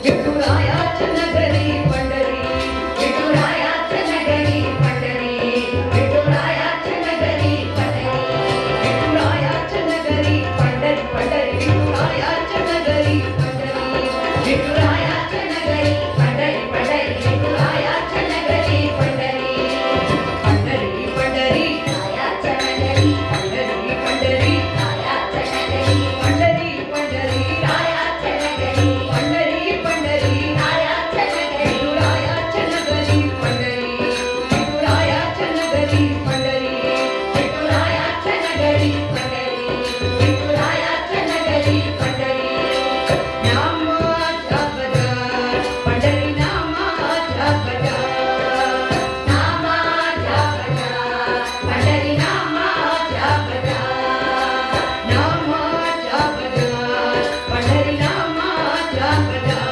विठुरायाच्या नगरी पंढरी, विठुरायाच्या नगरी पंढरी, विठुरायाच्या नगरी पंढरी, विठुरायाच्या नगरी पंढरी, पंढरी विठुरायाच्या नगरी पंढरी, विठुरायाच्या नगरी पंढरी, पंढरी विठुरायाच्या नगरी पंढरी, पंढरी पंढरी रायाच्या नगरी, पंढरी पंढरी रायाच्या नगरी, पंढरी पंढरी रायाच्या नगरी, पंढरी पंढरी रायाच्या नगरी, विठुरायाच्या नगरी पंढरी, विठुरायाच्या नगरी पंढरी, विठुरायाच्या नगरी पंढरी, विठुरायाच्या नगरी पंढरी. नामाचा गजर पंढरी, नामाचा गजर, नामाचा गजर पंढरी, नामाचा गजर, नामाचा गजर पंढरी, नामाचा गजर.